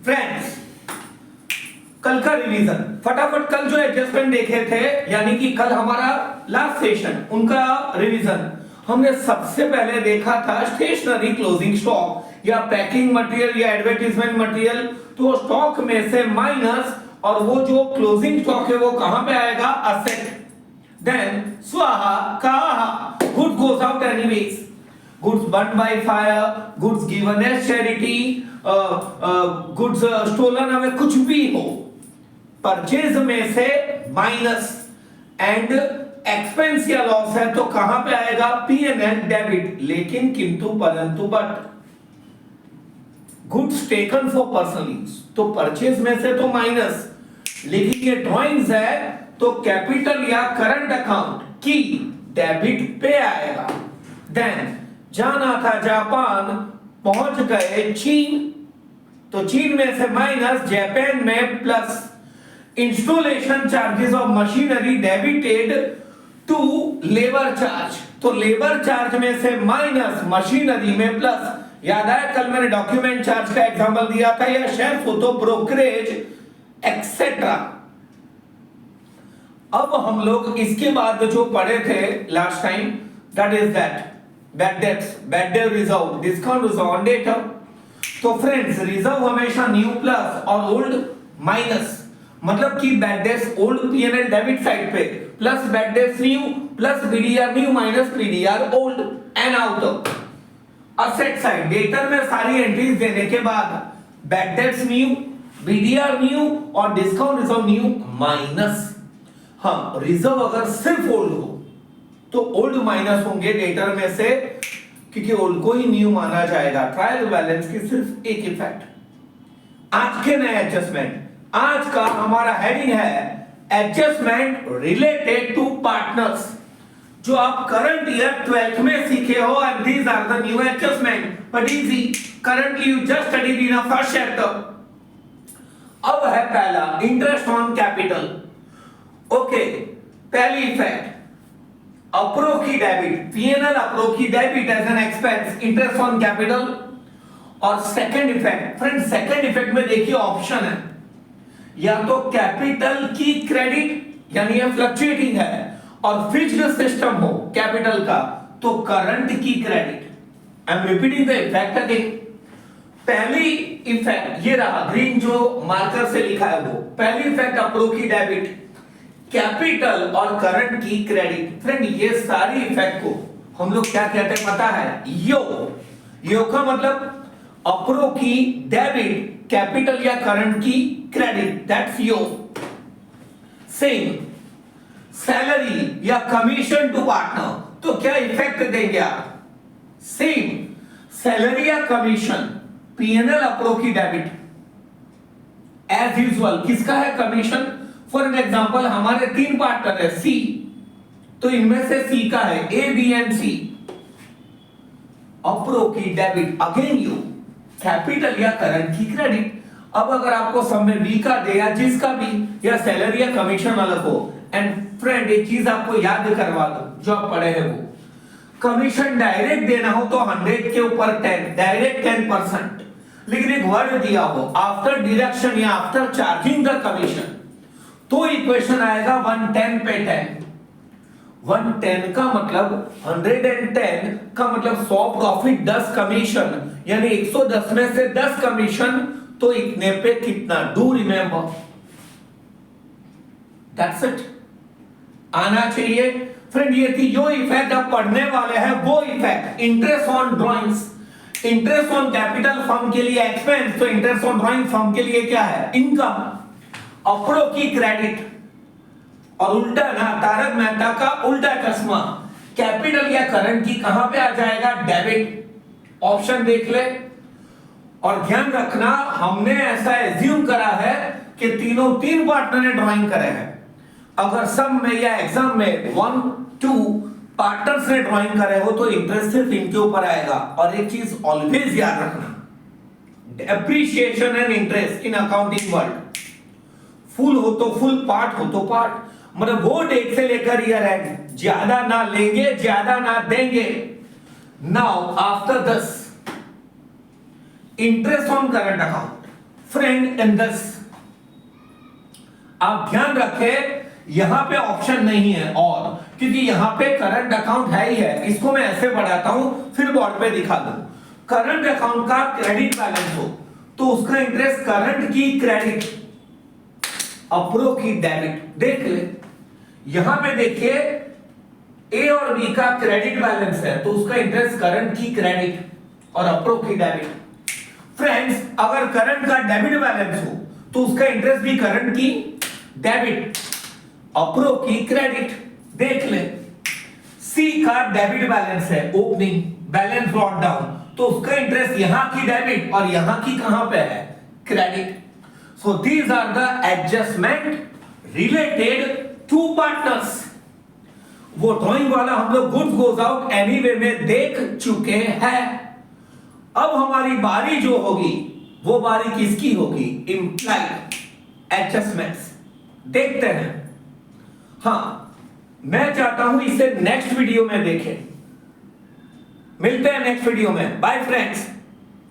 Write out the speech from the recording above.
Friends, कल का revision फटाफट। कल जो एडजस्टमेंट देखे थे, यानी कि कल हमारा लास्ट सेशन, उनका रिवीजन हमने सबसे पहले देखा था स्टेशनरी क्लोजिंग स्टॉक या पैकिंग मटेरियल या एडवर्टाइजमेंट मटेरियल। तो स्टॉक में से माइनस, और वो जो क्लोजिंग स्टॉक है वो कहां पे आएगा? असेट। देन स्वाहा काहा, good goes out anyways, goods burned by fire, goods given as charity, goods stolen away, कुछ भी हो, परचेज में से माइनस, एंड एक्सपेंस या लॉस है तो कहां पे आएगा? P&L debit. लेकिन किंतु परंतु but goods taken for personal use, तो परचेज में से तो माइनस, लेकिन ये ड्राइंग्स है तो कैपिटल या करंट अकाउंट की डेबिट पे आएगा। देन जाना था जापान, पहुंच गए चीन, तो चीन में से माइनस, जापान में plus. Installation charges of machinery debited to labour charge, तो लेबर चार्ज में से माइनस, मशीनरी में प्लस। याद आया कल मैंने डॉक्यूमेंट चार्ज का एग्जांपल दिया था, या शेल्फ हो तो ब्रोकरेज एक्सेट्रा। अब हम लोग इसके बाद जो पढ़े थे last time, that is that bad debts, bad debt reserve, discount reserve on debt. तो फ्रेंड्स, रिजर्व हमेशा न्यू प्लस और ओल्ड माइनस, मतलब कि bad debts old P&L debit side पे, plus bad debts new, plus BDR new minus PDR old, and out asset side. Debtor में सारी entries देने के बाद bad debts new, BDR new और डिस्काउंट रिजर्व न्यू माइनस। हाँ, reserve अगर सिर्फ ओल्ड हो तो ओल्ड माइनस होंगे डेटर में से, क्योंकि ओल्ड को ही न्यू माना जाएगा। ट्रायल बैलेंस की सिर्फ एक इफेक्ट। आज के नए एडजस्टमेंट, आज का हमारा हेडिंग है एडजस्टमेंट रिलेटेड टू पार्टनर्स, जो आप करंट ईयर 12th में सीखे हो, and these are the new adjustment, but easy, currently you just studied in a first chapter. अब है पहला, इंटरेस्ट ऑन कैपिटल। ओके, पहली इफेक्ट, अप्रो की डेबिट, P&L अप्रो की debit as an expense, interest on capital. और second effect, friend second effect में देखिए ऑप्शन है, या तो कैपिटल की क्रेडिट, यानी ये फ्लक्चुएटिंग है, और फिक्स्ड सिस्टम हो कैपिटल का तो करंट की credit. I am repeating the effect again. पहली इफेक्ट ये रहा, ग्रीन जो मार्कर से लिखा है वो पहली इफेक्ट, अप्रो की डेबिट, कैपिटल और करंट की क्रेडिट। फ्रेंड, ये सारी इफेक्ट को हम लोग क्या कहते हैं पता है? यो का मतलब अप्रो की डेबिट, कैपिटल या करंट की credit, that's yo. Same salary या कमीशन टू पार्टनर, तो क्या इफेक्ट देंगे आप? सेम सैलरी या कमीशन, P&L अप्रो की डेबिट एज यूजुअल। किसका है कमीशन? फॉर एग्जाम्पल हमारे 3 पार्टनर है C, तो इनमें से C का है A, B एंड C। अप्रो की डेबिट अगेन यू, कैपिटल या करंट की क्रेडिट। अब अगर आपको सब में B का दे या जिसका भी, या सैलरी या कमीशन अलग हो, एंड फ्रेंड एक चीज आपको याद करवा दो जो आप पढ़े हैं वो, कमीशन डायरेक्ट देना हो तो 100 के ऊपर 10, डायरेक्ट 10%, लेकिन एक वर्ड दिया हो आफ्टर डिडक्शन या आफ्टर चार्जिंग द कमीशन, तो इक्वेशन आएगा 110 पे 10। 110 का मतलब 110 का मतलब 100 प्रॉफिट 10 कमीशन, यानी 110 में से 10 कमीशन, तो इतने पे कितना? डू रिमेंबर, दैट्स इट, आना चाहिए। फ्रेंड, ये थी यो इफेक्ट। अब पढ़ने वाले हैं वो effect, interest on drawings. Interest on capital firm के लिए एक्सपेंस, तो इंटरेस्ट ऑन ड्रॉइंग फर्म के लिए क्या है? इनकम। अप्रो की क्रेडिट, और उल्टा ना, तारक मेहता का उल्टा चश्मा, कैपिटल या करंट की कहां पे आ जाएगा? डेबिट। ऑप्शन देख ले, और ध्यान रखना हमने ऐसा एज्यूम करा है कि तीनों 3 पार्टनर ने ड्राइंग करे हैं। अगर सब में या एग्जाम में 1-2 पार्टनर्स ने ड्राइंग करे हो तो इंटरेस्ट सिर्फ इनके ऊपर आएगा। और एक चीज ऑलवेज याद रखना, appreciation and interest in accounting world, full हो तो फुल, पार्ट हो तो पार्ट, मतलब वो डेट से लेकर ईयर एंड, ज्यादा ना लेंगे ज्यादा ना देंगे। Now after this, interest on current account, friend in this, आप ध्यान रखें यहां पे ऑप्शन नहीं है और, क्योंकि यहां पे करंट अकाउंट है ही है। इसको मैं ऐसे बढ़ाता हूं फिर बोर्ड पे दिखा दूं। करंट अकाउंट का क्रेडिट बैलेंस हो तो उसका इंटरेस्ट करंट की क्रेडिट, अप्रो की डेबिट। देख ले यहां पे देखिए ए और बी का क्रेडिट बैलेंस है तो उसका इंटरेस्ट करंट की क्रेडिट और अप्रो की डेबिट। फ्रेंड्स अगर करंट का डेबिट बैलेंस हो तो उसका इंटरेस्ट भी करंट की डेबिट, अप्रो की क्रेडिट। देख ले सी का डेबिट बैलेंस है, ओपनिंग बैलेंस ब्रॉट डाउन, तो उसका इंटरेस्ट यहां की डेबिट और यहां की कहां पे है, credit. So these are the adjustment related to partners. वो ड्राइंग वाला हम लोग गुड्स गोज आउट एनीवे में देख चुके हैं। अब हमारी बारी जो होगी वो बारी किसकी होगी, इंप्लाइड एडजस्टमेंट्स। देखते हैं। हां मैं चाहता हूं इसे नेक्स्ट वीडियो में देखें। मिलते हैं नेक्स्ट वीडियो में। Bye friends.